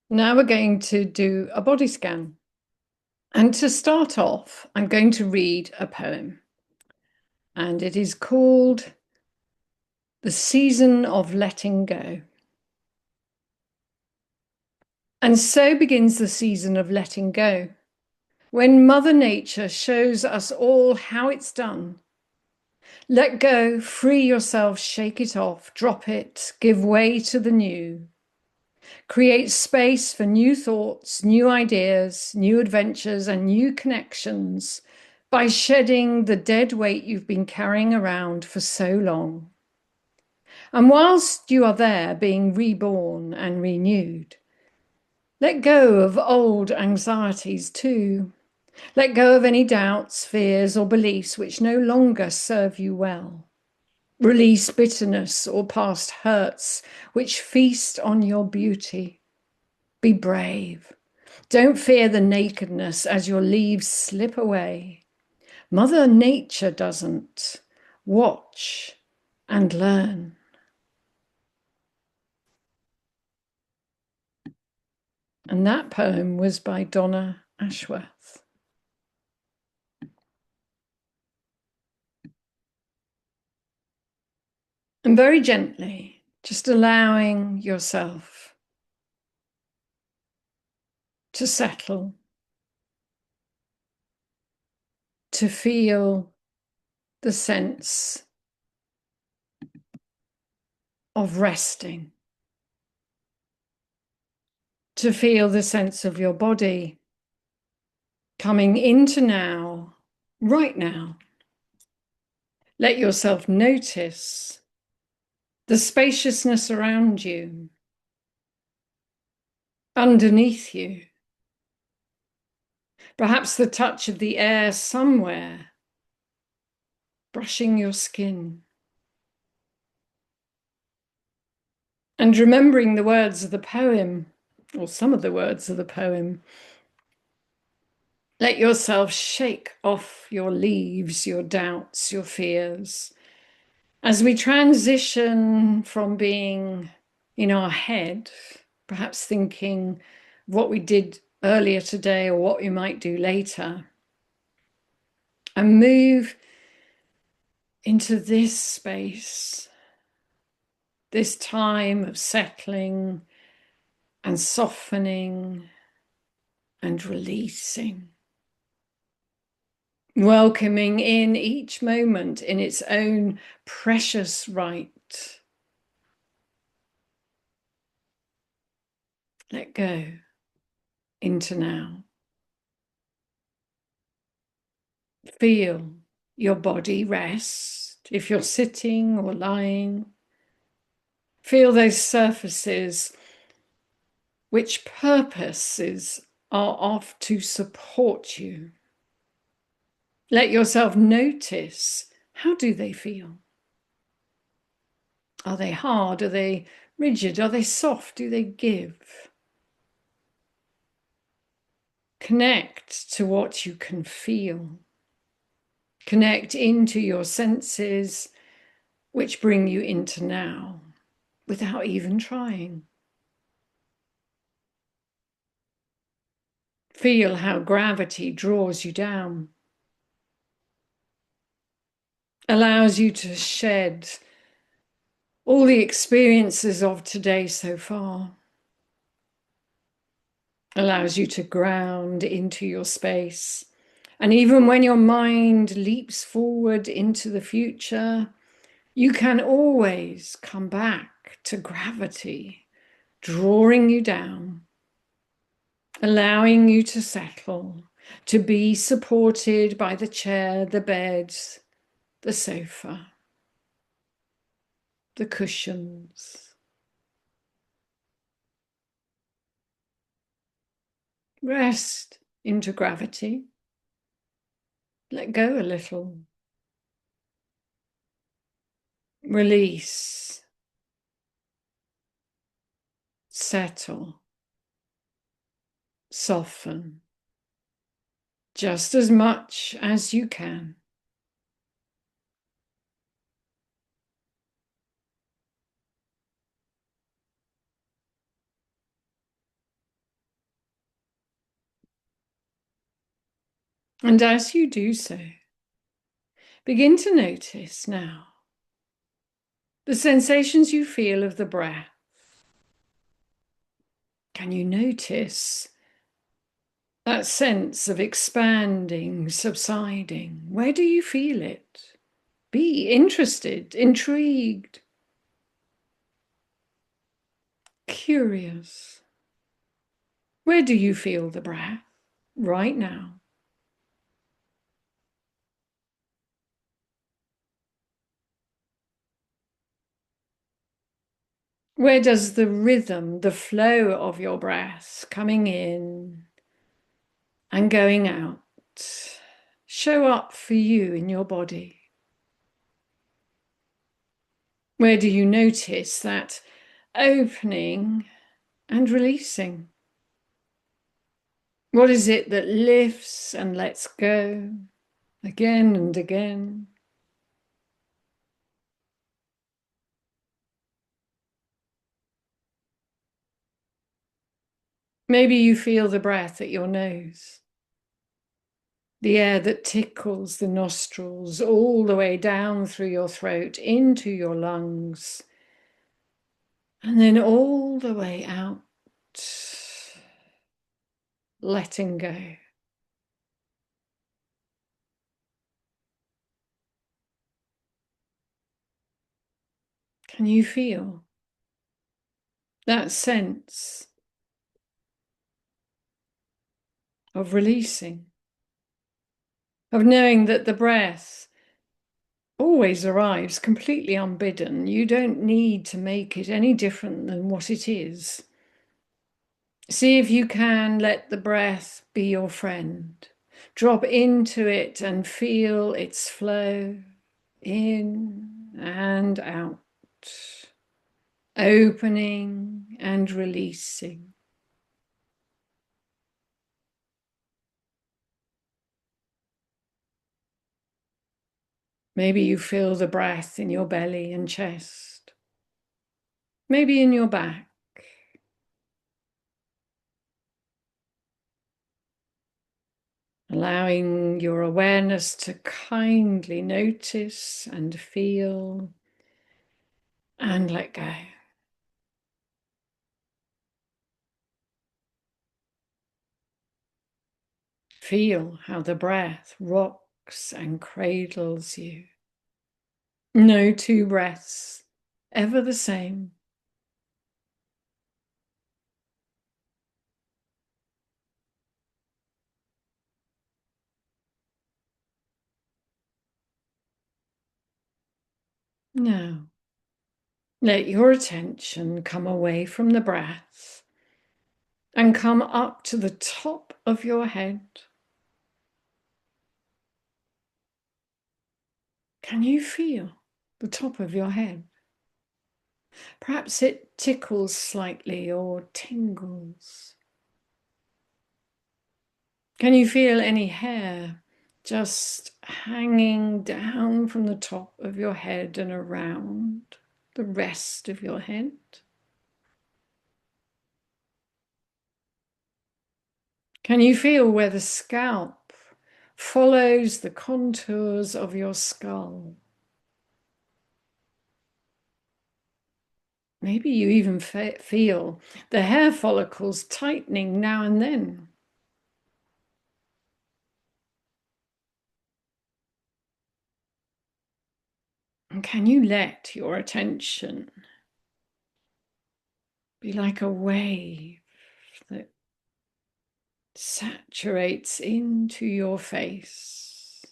Now we're going to do a body scan. And to start off, I'm going to read a poem. And it is called The Season of Letting Go. And so begins the season of letting go, when Mother Nature shows us all how it's done. Let go, free yourself, shake it off, drop it, give way to the new. Create space for new thoughts, new ideas, new adventures, and new connections by shedding the dead weight you've been carrying around for so long. And whilst you are there being reborn and renewed, let go of old anxieties too. Let go of any doubts, fears, or beliefs which no longer serve you well. Release bitterness or past hurts which feast on your beauty. Be brave. Don't fear the nakedness as your leaves slip away. Mother Nature doesn't. Watch and learn. And that poem was by Donna Ashworth. And very gently, just allowing yourself to settle, to feel the sense of resting, to feel the sense of your body coming into now, right now. Let yourself notice the spaciousness around you, underneath you, perhaps the touch of the air somewhere brushing your skin. And remembering the words of the poem, or some of the words of the poem, let yourself shake off your leaves, your doubts, your fears. As we transition from being in our head, perhaps thinking what we did earlier today or what we might do later, and move into this space, this time of settling and softening and releasing, welcoming in each moment in its own precious right. Let go into now. Feel your body rest if you're sitting or lying. Feel those surfaces which purposes are off to support you. Let yourself notice, how do they feel? Are they hard? Are they rigid? Are they soft? Do they give? Connect to what you can feel. Connect into your senses, which bring you into now without even trying. Feel how gravity draws you down, allows you to shed all the experiences of today so far, allows you to ground into your space. And even when your mind leaps forward into the future, you can always come back to gravity, drawing you down, allowing you to settle, to be supported by the chair, the bed, the sofa, the cushions. Rest into gravity. Let go a little. Release. Settle. Soften. Just as much as you can. And as you do so, begin to notice now the sensations you feel of the breath. Can you notice that sense of expanding, subsiding? Where do you feel it? Be interested, intrigued, curious. Where do you feel the breath right now? Where does the rhythm, the flow of your breath coming in and going out show up for you in your body? Where do you notice that opening and releasing? What is it that lifts and lets go again and again? Maybe you feel the breath at your nose, the air that tickles the nostrils all the way down through your throat into your lungs, and then all the way out, letting go. Can you feel that sense of releasing, of knowing that the breath always arrives completely unbidden? You don't need to make it any different than what it is. See if you can let the breath be your friend. Drop into it and feel its flow in and out, opening and releasing. Maybe you feel the breath in your belly and chest, maybe in your back. Allowing your awareness to kindly notice and feel and let go. Feel how the breath rocks and cradles you. No two breaths ever the same. Now, let your attention come away from the breath and come up to the top of your head. Can you feel the top of your head? Perhaps it tickles slightly or tingles. Can you feel any hair just hanging down from the top of your head and around the rest of your head? Can you feel where the scalp follows the contours of your skull? Maybe you even feel the hair follicles tightening now and then. And can you let your attention be like a wave that saturates into your face,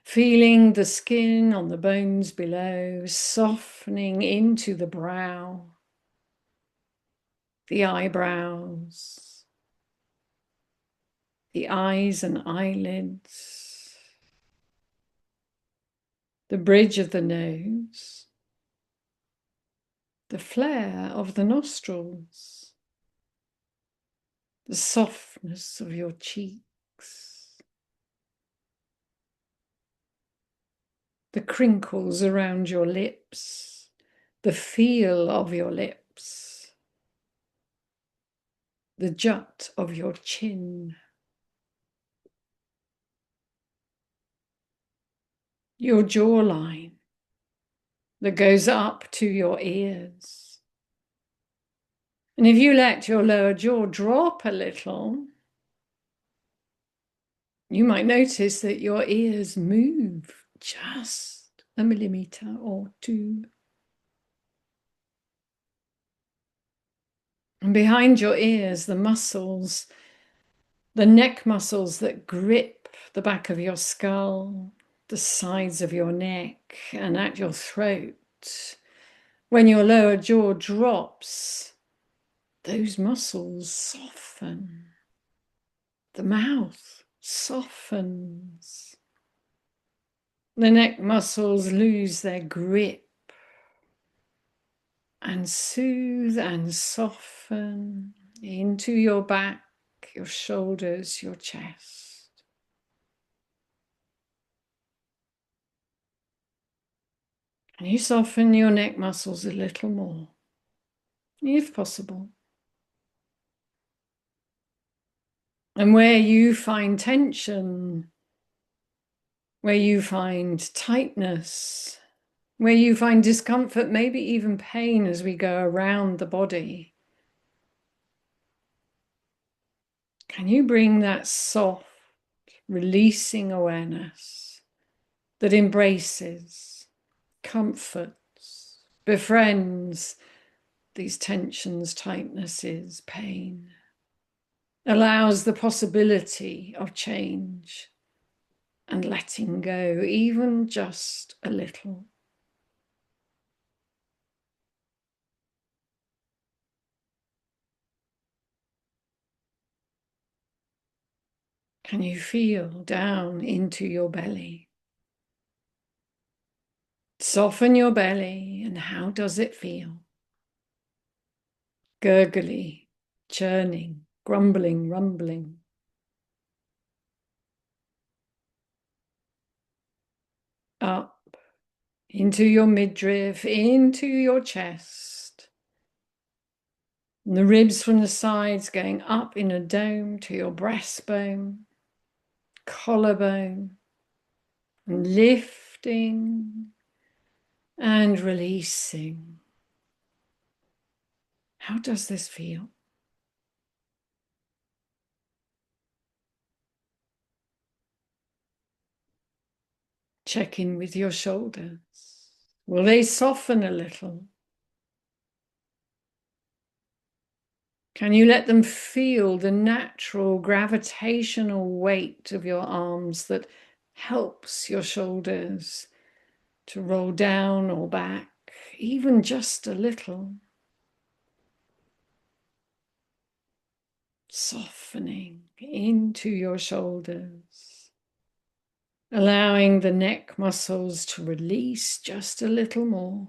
feeling the skin on the bones below, softening into the brow, the eyebrows, the eyes and eyelids, the bridge of the nose, the flare of the nostrils, the softness of your cheeks, the crinkles around your lips, the feel of your lips, the jut of your chin, your jawline that goes up to your ears. And if you let your lower jaw drop a little, you might notice that your ears move just a millimeter or two. And behind your ears, the muscles, the neck muscles that grip the back of your skull, the sides of your neck, and at your throat. When your lower jaw drops, those muscles soften. The mouth softens. The neck muscles lose their grip and soothe and soften into your back, your shoulders, your chest. And you soften your neck muscles a little more, if possible. And where you find tension, where you find tightness, where you find discomfort, maybe even pain as we go around the body, can you bring that soft, releasing awareness that embraces, comforts, befriends these tensions, tightnesses, pain, allows the possibility of change and letting go, even just a little. Can you feel down into your belly? Soften your belly, and how does it feel? Gurgly, churning, grumbling, rumbling. Up into your midriff, into your chest. And the ribs from the sides going up in a dome to your breastbone, collarbone, and lifting and releasing. How does this feel? Check in with your shoulders. Will they soften a little? Can you let them feel the natural gravitational weight of your arms that helps your shoulders to roll down or back, even just a little? Softening into your shoulders, allowing the neck muscles to release just a little more.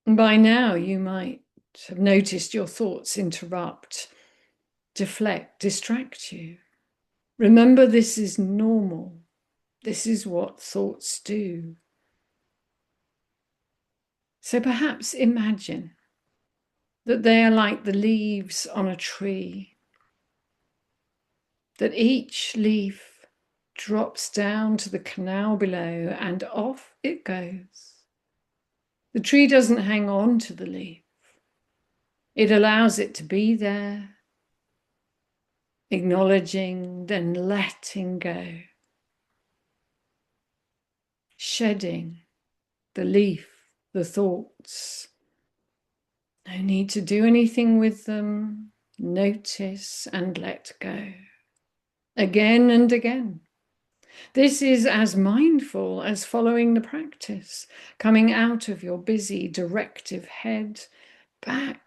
And by now, you might have noticed your thoughts interrupt, deflect, distract you. Remember, this is normal. This is what thoughts do. So perhaps imagine that they are like the leaves on a tree, that each leaf drops down to the canal below and off it goes. The tree doesn't hang on to the leaf. It allows it to be there, acknowledging, then letting go, shedding the leaf, the thoughts. No need to do anything with them. Notice and let go. Again and again. This is as mindful as following the practice, coming out of your busy, directive head, back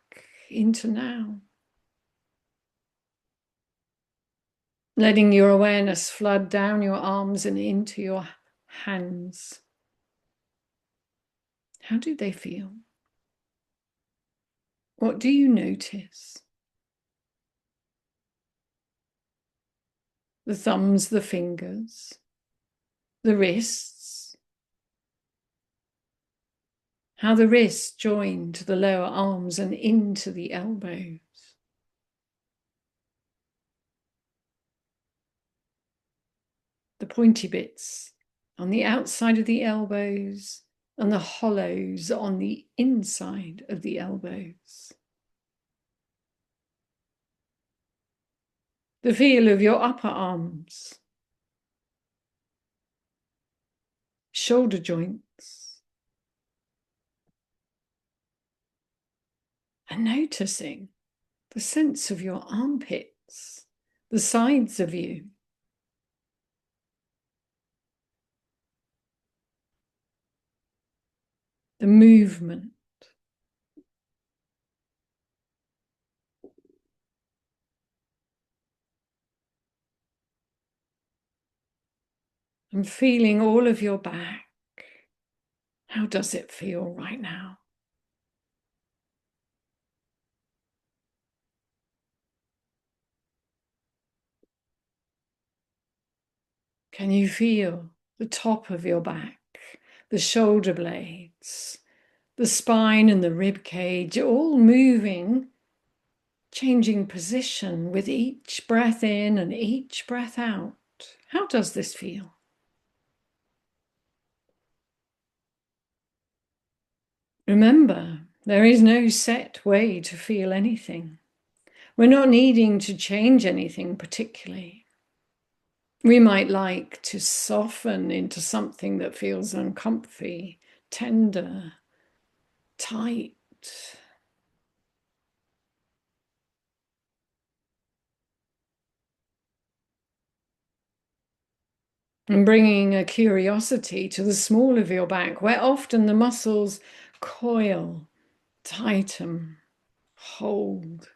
into now. Letting your awareness flood down your arms and into your hands. How do they feel? What do you notice? The thumbs, the fingers, the wrists. How the wrists join to the lower arms and into the elbows. pointy bits on the outside of the elbows and the hollows on the inside of the elbows. The feel of your upper arms, shoulder joints, and noticing the sense of your armpits, the sides of you. The movement. And feeling all of your back. How does it feel right now? Can you feel the top of your back, the shoulder blades, the spine and the rib cage all moving, changing position with each breath in and each breath out? How does this feel? Remember, there is no set way to feel anything. We're not needing to change anything particularly. We might like to soften into something that feels uncomfy, tender, tight. And bringing a curiosity to the small of your back, where often the muscles coil, tighten, hold.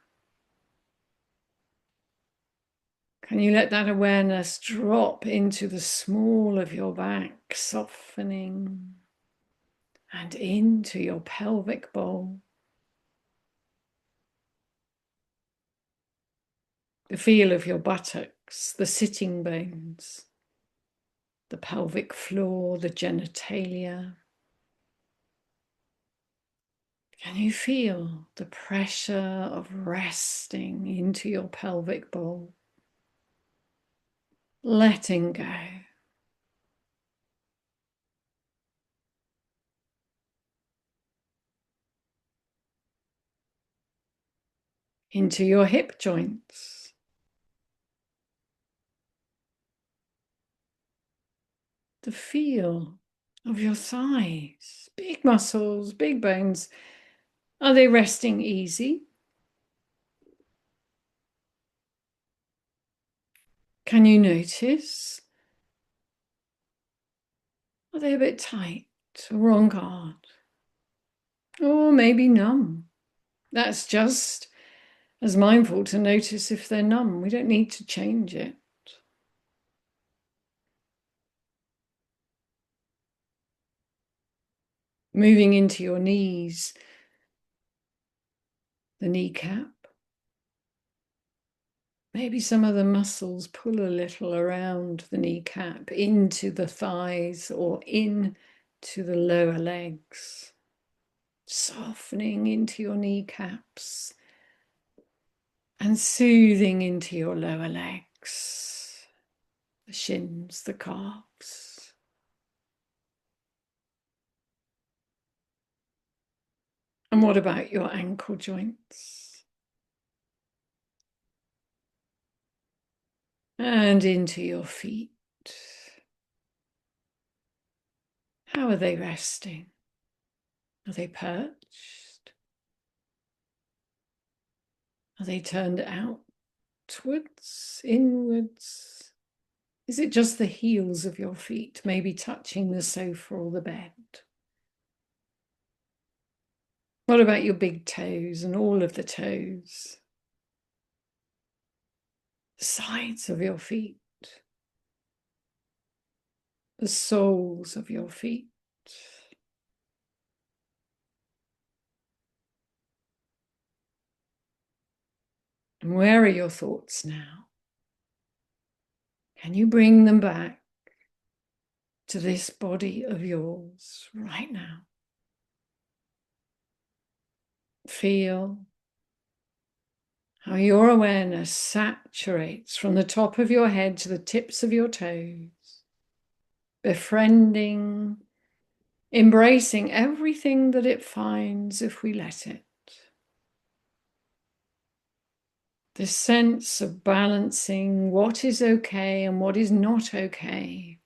Can you let that awareness drop into the small of your back, softening, and into your pelvic bowl? The feel of your buttocks, the sitting bones, the pelvic floor, the genitalia. Can you feel the pressure of resting into your pelvic bowl? Letting go. Into your hip joints. The feel of your thighs. Big muscles, big bones. Are they resting easy? Can you notice? Are they a bit tight or on guard? Or maybe numb? That's just as mindful to notice if they're numb. We don't need to change it. Moving into your knees, the kneecap. Maybe some of the muscles pull a little around the kneecap, into the thighs or into the lower legs. Softening into your kneecaps and soothing into your lower legs, the shins, the calves. And what about your ankle joints? And into your feet. How are they resting? Are they perched? Are they turned outwards, inwards? Is it just the heels of your feet, maybe touching the sofa or the bed? What about your big toes and all of the toes? The sides of your feet, the soles of your feet. And where are your thoughts now? Can you bring them back to this body of yours right now? Feel how your awareness saturates from the top of your head to the tips of your toes. befriending, embracing everything that it finds if we let it. This sense of balancing what is okay and what is not okay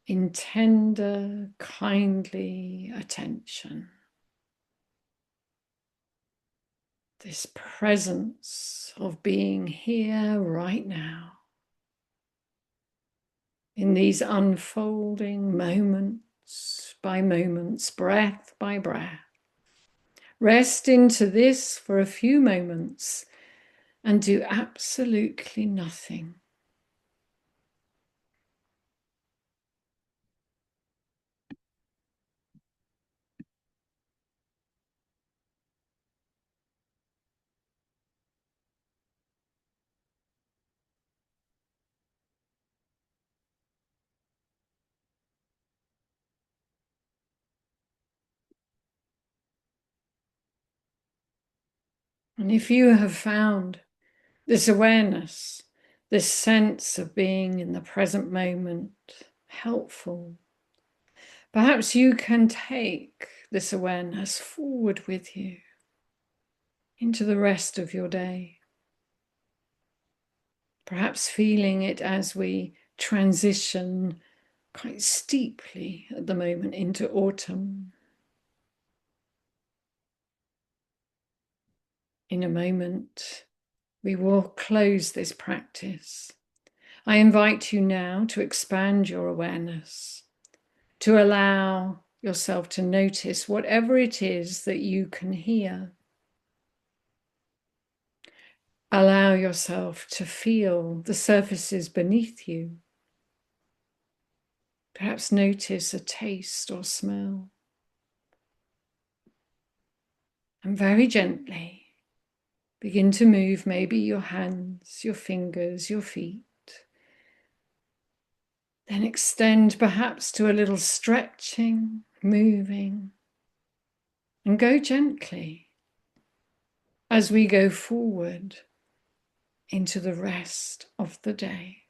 in tender, kindly attention. This presence of being here right now, in these unfolding moments by moments, breath by breath. Rest into this for a few moments and do absolutely nothing. And if you have found this awareness, this sense of being in the present moment helpful, perhaps you can take this awareness forward with you into the rest of your day. Perhaps feeling it as we transition quite steeply at the moment into autumn. In a moment, we will close this practice. I invite you now to expand your awareness, to allow yourself to notice whatever it is that you can hear. Allow yourself to feel the surfaces beneath you. Perhaps notice a taste or smell. And very gently, begin to move maybe your hands, your fingers, your feet. Then extend perhaps to a little stretching, moving, and go gently as we go forward into the rest of the day.